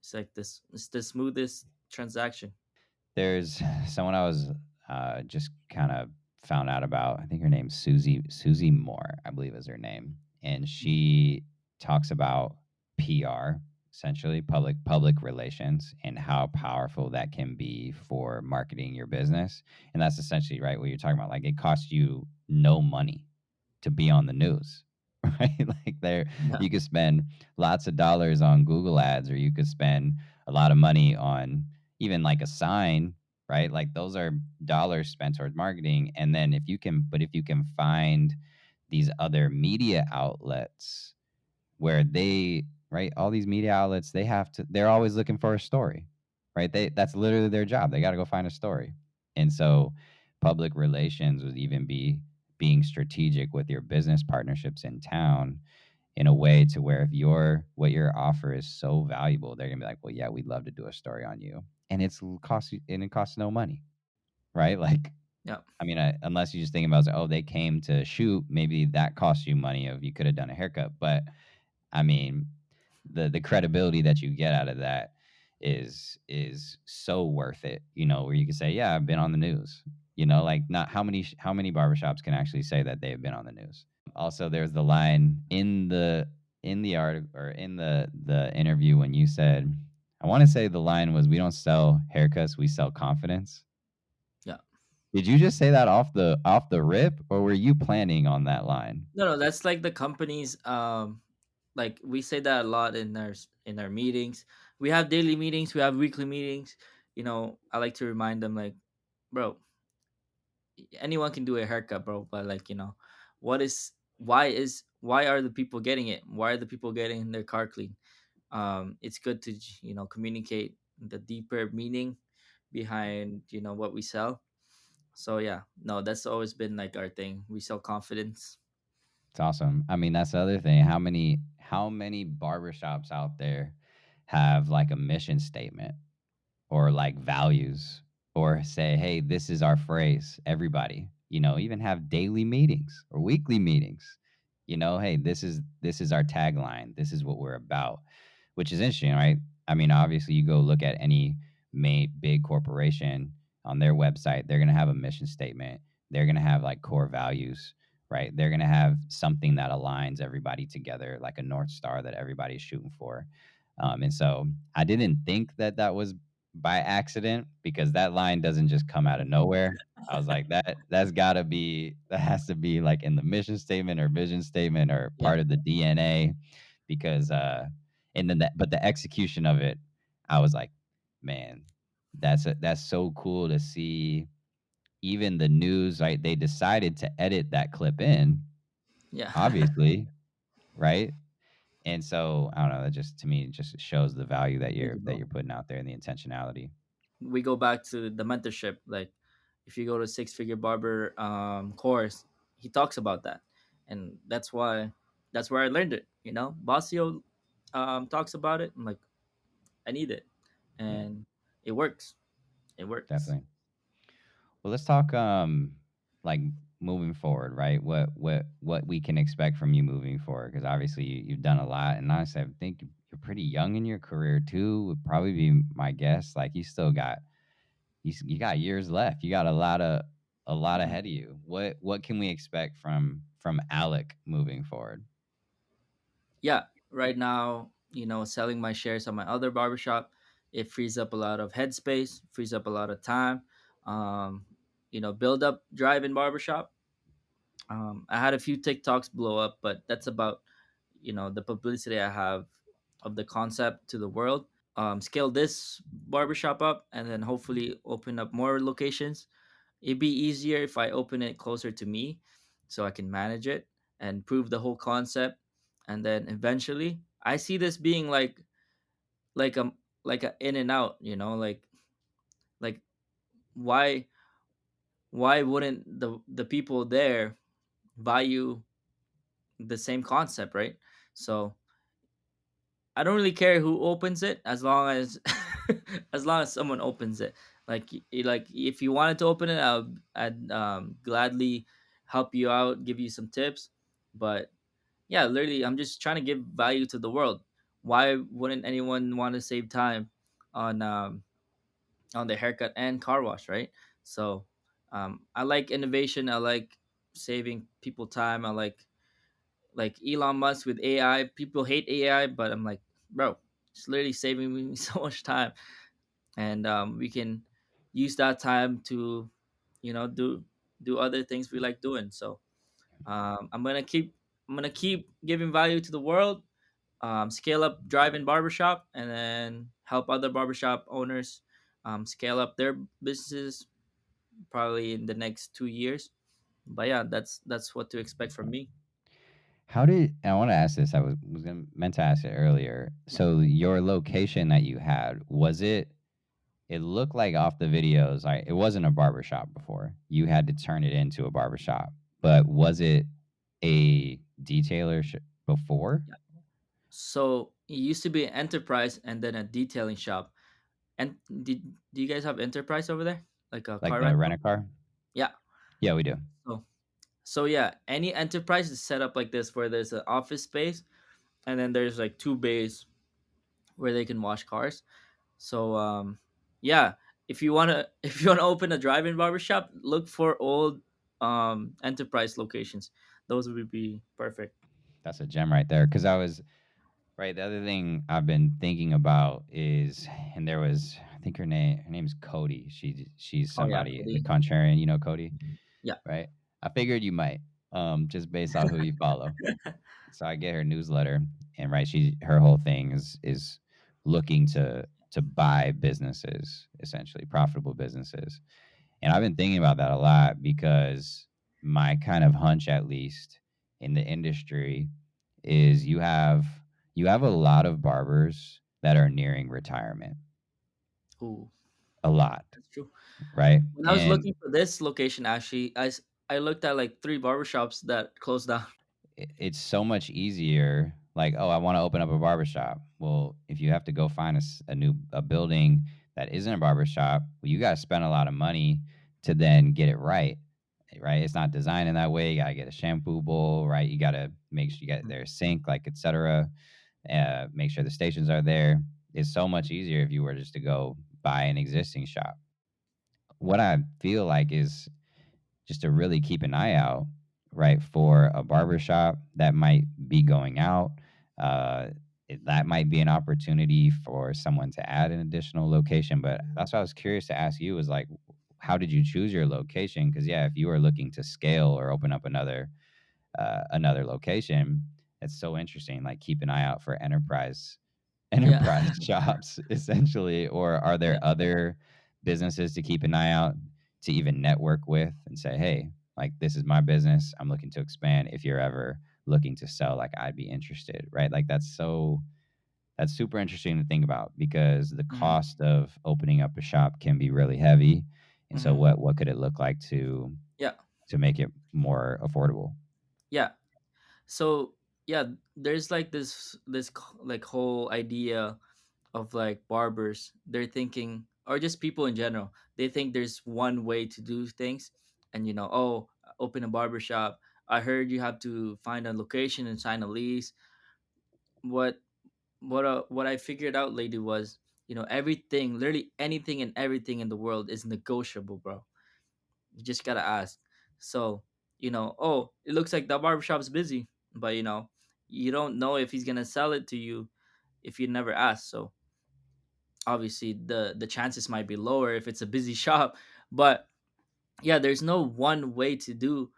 It's like this. It's the smoothest transaction. There's someone I was just kind of found out about. I think her name's Susie Moore, I believe is her name, and she talks about PR, essentially public relations, and how powerful that can be for marketing your business. And that's essentially right what you're talking about. Like it costs you no money to be on the news, right? Like there, Yeah, you could spend lots of dollars on Google ads, or you could spend a lot of money on even like a sign, right? Like those are dollars spent towards marketing. And then if you can find these other media outlets where they, right, all these media outlets, they're always looking for a story, right? That's literally their job. They got to go find a story. And so public relations would even be being strategic with your business partnerships in town in a way to where if what your offer is so valuable, they're gonna be like, well, yeah, we'd love to do a story on you. And it costs no money, right? Like, yeah, I mean, unless you just think about, oh, they came to shoot, maybe that costs you money of you could have done a haircut. But I mean, the credibility that you get out of that is so worth it. Where you can say, yeah, I've been on the news. Like not how many barbershops can actually say that they've been on the news. Also, there's the line in the article or in the interview when you said, I want to say the line was, "We don't sell haircuts, we sell confidence." yeah. Did you just say that off the rip, or were you planning on that line? No, no, that's like the company's. Like we say that a lot in our meetings. We have daily meetings. We have weekly meetings. I like to remind them like, bro, anyone can do a haircut, bro. But like, why are the people getting it? Why are the people getting their car clean? It's good to communicate the deeper meaning behind what we sell. So yeah, no, that's always been like our thing. We sell confidence. It's awesome. I mean, that's the other thing. How many barbershops out there have like a mission statement or like values, or say, hey, this is our phrase, everybody, even have daily meetings or weekly meetings. Hey, this is our tagline. This is what we're about, which is interesting, right? I mean, obviously, you go look at any big corporation on their website, they're going to have a mission statement. They're going to have like core values, right? They're going to have something that aligns everybody together, like a North Star that everybody's shooting for. And so I didn't think that that was by accident, because that line doesn't just come out of nowhere. I was like, that has to be like in the mission statement or vision statement or Yeah, part of the DNA, because and then but the execution of it, I was like, man, that's so cool to see. Even the news, right? They decided to edit that clip in, yeah. obviously, right? And so I don't know. That just to me just shows the value that Thank you're you, that bro. you're putting out there and the intentionality. We go back to the mentorship. Like, if you go to Six Figure Barber course, he talks about that, and that's where I learned it. Basio talks about it. I'm like, I need it, Yeah, and it works. It works. definitely. Well, let's talk like moving forward, right? What we can expect from you moving forward, because obviously you've done a lot, and honestly, I think you're pretty young in your career too. Would probably be my guess. Like you got years left. You got a lot Mhm. ahead of you. What can we expect from Alec moving forward? Yeah, right now, selling my shares on my other barbershop, it frees up a lot of headspace, frees up a lot of time. Um, build up Drive In Barbershop. I had a few TikToks blow up, but that's about the publicity I have of the concept to the world. Scale this barbershop up, and then hopefully open up more locations. It'd be easier if I open it closer to me, so I can manage it and prove the whole concept. And then eventually, I see this being like a like a in and out. Like why why wouldn't the people there value the same concept, right? So I don't really care who opens it, as long as as long as someone opens it. Like if you wanted to open it, I'd gladly help you out, give you some tips. But yeah, literally, I'm just trying to give value to the world. Why wouldn't anyone want to save time on the haircut and car wash, right? So I like innovation. I like saving people time. I like Elon Musk with AI. People hate AI, but I'm like, bro, it's literally saving me so much time, and we can use that time to, do other things we like doing. So I'm gonna keep giving value to the world. Scale up Drive In Barbershop, and then help other barbershop owners scale up their businesses probably in the next 2 years. But yeah, that's what to expect from me. How did I want to ask this? I meant to ask it earlier. So your location that you had, was it? It looked like off the videos, it wasn't a barbershop before. You had to turn it into a barbershop. But was it a detailer before? So it used to be an enterprise and then a detailing shop. And do you guys have enterprise over there? Like a Like car the rental? rent a car? Yeah. Yeah, we do. So so yeah, any enterprise is set up like this, where there's an office space, and then there's like two bays where they can wash cars. So yeah, if you wanna if you wanna open a drive-in barbershop, look for old enterprise locations. Those would be perfect. That's a gem right there. Because I was right. The other thing I've been thinking about is, and there was, I think her name's Cody. She's Oh yeah, somebody, the Cody. contrarian. You know Cody, Yeah. right? I figured you might, just based off who you follow. So I get her newsletter, and right, her whole thing is looking to buy businesses, essentially profitable businesses. And I've been thinking about that a lot because my kind of hunch, at least in the industry, is you have a lot of barbers that are nearing retirement. Ooh, A lot, that's true. right? When I was And looking for this location, actually, I looked at like three barbershops that closed down. it's so much easier. Like, oh, I want to open up a barbershop. Well, if you have to go find a building that isn't a barbershop, well, you got to spend a lot of money to then get it right. Right? It's not designed in that way. You got to get a shampoo bowl, right? You got to make sure you get their sink, like, etc. Make sure the stations are there. It's so much easier if you were just to go buy an existing shop. What I feel like is just to really keep an eye out, right, for a barbershop that might be going out. Uh, that might be an opportunity for someone to add an additional location. But that's what I was curious to ask you, is like, how did you choose your location? Because yeah, if you were looking to scale or open up another location, it's so interesting. Like, keep an eye out for Yeah. enterprise jobs, essentially. Or are Yeah. there other businesses to keep an eye out, to even network with and say, hey, like, this is my business, I'm looking to expand. If you're ever looking to sell, like, I'd be interested, right? Like, that's super interesting to think about, because the Hmm. cost of opening up a shop can be really heavy. And so Hmm. what could it look like Yeah. to make it more affordable? Yeah. So yeah, there's like like whole idea of like barbers. They're thinking, or just people in general, they think there's one way to do things, and oh, open a barber shop. I heard you have to find a location and sign a lease. What what I figured out lately was, everything, literally anything and everything in the world is negotiable, bro. You just gotta ask. So, oh, it looks like the barbershop's busy, but you don't know if he's gonna sell it to you if you never ask. So obviously the chances might be lower if it's a busy shop, but yeah, there's no one way to do,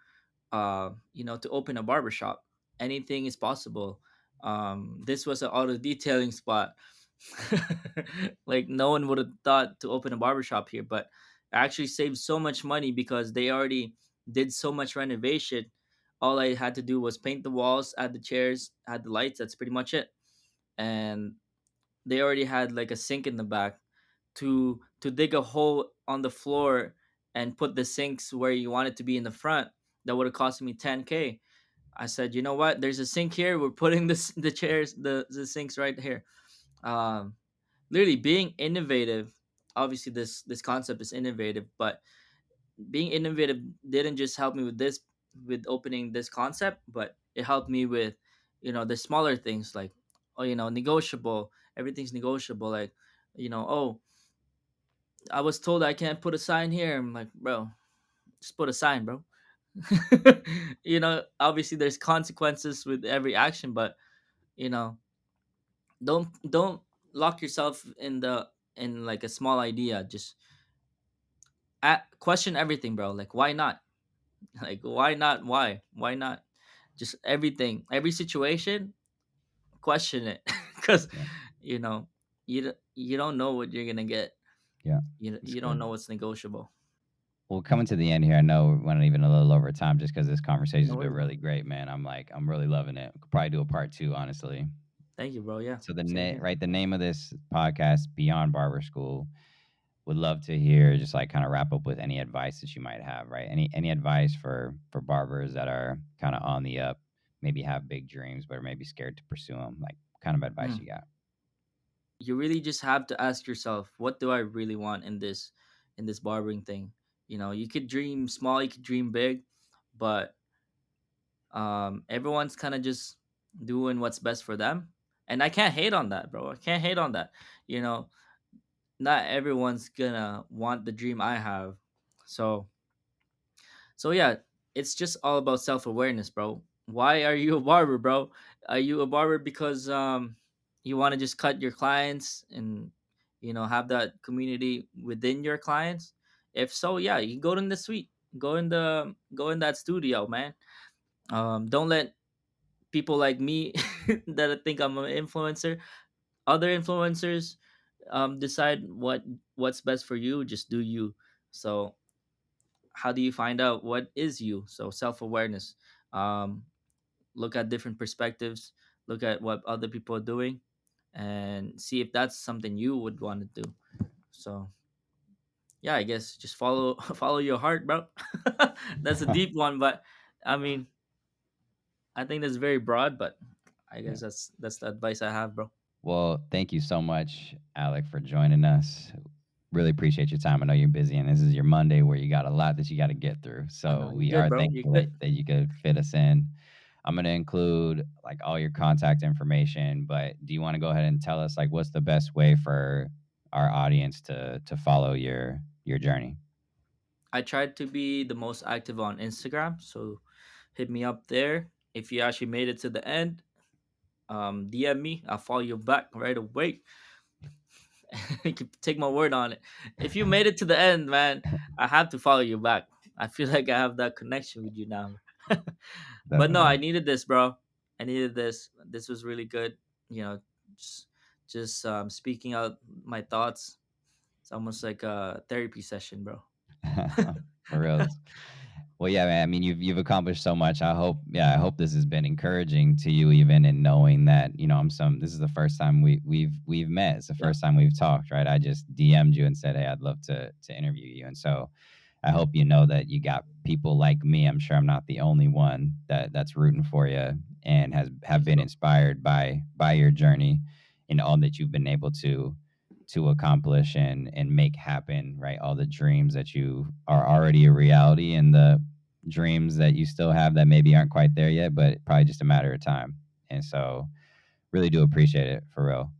to open a barbershop. Anything is possible. This was an auto detailing spot. Like, no one would have thought to open a barbershop here, but I actually saved so much money because they already did so much renovation. All I had to do was paint the walls, add the chairs, add the lights. That's pretty much it. And they already had like a sink in the back to dig a hole on the floor and put the sinks where you want it to be in the front. That would have cost me 10K. I said, you know what? There's a sink here. We're putting this the chairs, the sinks right here. Um, Literally being innovative. Obviously, this concept is innovative, but being innovative didn't just help me with this, with opening this concept, but it helped me with, the smaller things like, oh, negotiable. Everything's negotiable. Like, oh, I was told I can't put a sign here. I'm like, bro, just put a sign, bro. Obviously there's consequences with every action, but you know, don't lock yourself in like a small idea. Just question everything, bro. Like, why not? Like, why not? Why not? Just everything, every situation, question it, because Yeah, you know you don't know what you're gonna get. yeah, it's You don't good. know what's negotiable. Well, coming to the end here, I know we went even a little over time just because this conversation's No been worries, bro. really great, man. I'm really loving it. Could probably do a part two, honestly. Thank you, bro. Yeah, So same here. the name of this podcast, Beyond Barber School. Would love to hear just like kind of wrap up with any advice that you might have, right? Any advice for barbers that are kind of on the up, maybe have big dreams, but are maybe scared to pursue them. Like, what kind of advice Mm. you got? You really just have to ask yourself, what do I really want in this barbering thing? You could dream small, you could dream big, but everyone's kind of just doing what's best for them. And I can't hate on that, bro. I can't hate on that. You know, not everyone's gonna want the dream I have. So yeah, it's just all about self-awareness, bro. Why are you a barber, bro? Are you a barber because you want to just cut your clients and have that community within your clients? If so, yeah, you go in the suite, go in that studio, man. Don't let people like me that I think I'm an influencer, other influencers, decide what's best for you. Just do you. So how do you find out what is you? So self-awareness. um Look at different perspectives, look at what other people are doing, and see if that's something you would want to do. So yeah, I guess just follow follow your heart, bro. That's a deep one, but I mean, I think that's very broad, but I Yeah. guess that's the advice I have, bro. Well, thank you so much, Alec, for joining us. Really appreciate your time. I know you're busy, and this is your Monday where you got a lot that you got to get through. I know So you're we good, are bro. You're thankful good. that you could fit us in. I'm going to include like all your contact information, but do you want to go ahead and tell us like what's the best way for our audience to follow your journey? I tried to be the most active on Instagram, so hit me up there. If you actually made it to the end, DM me. I'll follow you back right away. You can take my word on it. If you made it to the end, man, I have to follow you back. I feel like I have that connection with you now. But no, I Definitely. needed this, bro. I needed this. This was really good. You know, just speaking out my thoughts. It's almost like a therapy session, bro. For real. Well, yeah, man. I mean, you've accomplished so much. I hope this has been encouraging to you, even in knowing that I'm some. This is the first time we've met. It's the Yeah, first time we've talked, right? I just DM'd you and said, hey, I'd love to interview you, and so I hope you know that you got people like me. I'm sure I'm not the only one that's rooting for you and have thank you, been bro. inspired by your journey and all that you've been able to accomplish and make happen, right? All the dreams that you are already a reality and the dreams that you still have that maybe aren't quite there yet, but probably just a matter of time. And so really do appreciate it for real.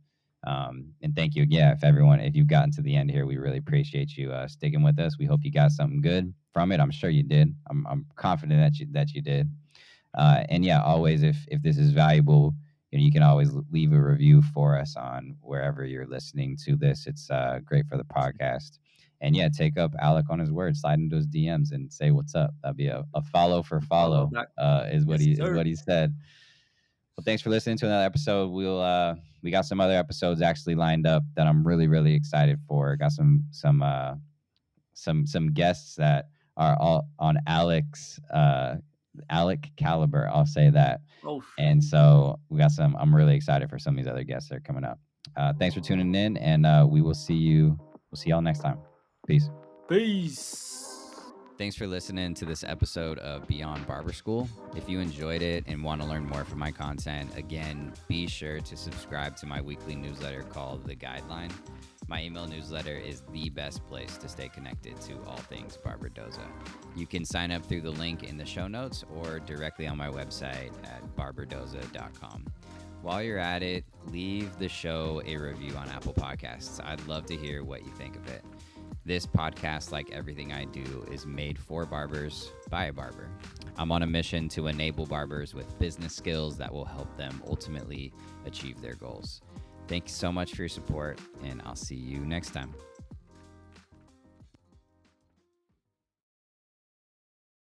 And thank you. Yeah, if you've gotten to the end here, we really appreciate you sticking with us. We hope you got something good from it. I'm sure you did. I'm confident that you did. And yeah, always if this is valuable, you can always leave a review for us on wherever you're listening to this. It's great for the podcast. And yeah, take up Alec on his word, slide into his DMs and say what's up. That'd be a follow for Follow follow, back. is Yes, what sir. he said. Well, thanks for listening to another episode. We got some other episodes actually lined up that I'm really excited for. Got some guests that are all on Alec caliber. I'll say that. Oh, And so we got some. I'm really excited for some of these other guests that are coming up. Thanks for tuning in, and we will see you. We'll see y'all next time. Peace. peace. Thanks for listening to this episode of Beyond Barber School. If you enjoyed it and want to learn more from my content, again, be sure to subscribe to my weekly newsletter called The Guideline. My email newsletter is the best place to stay connected to all things Barberdoza. You can sign up through the link in the show notes or directly on my website at barberdoza.com. While you're at it, leave the show a review on Apple Podcasts. I'd love to hear what you think of it. This podcast, like everything I do, is made for barbers by a barber. I'm on a mission to enable barbers with business skills that will help them ultimately achieve their goals. Thanks so much for your support, and I'll see you next time.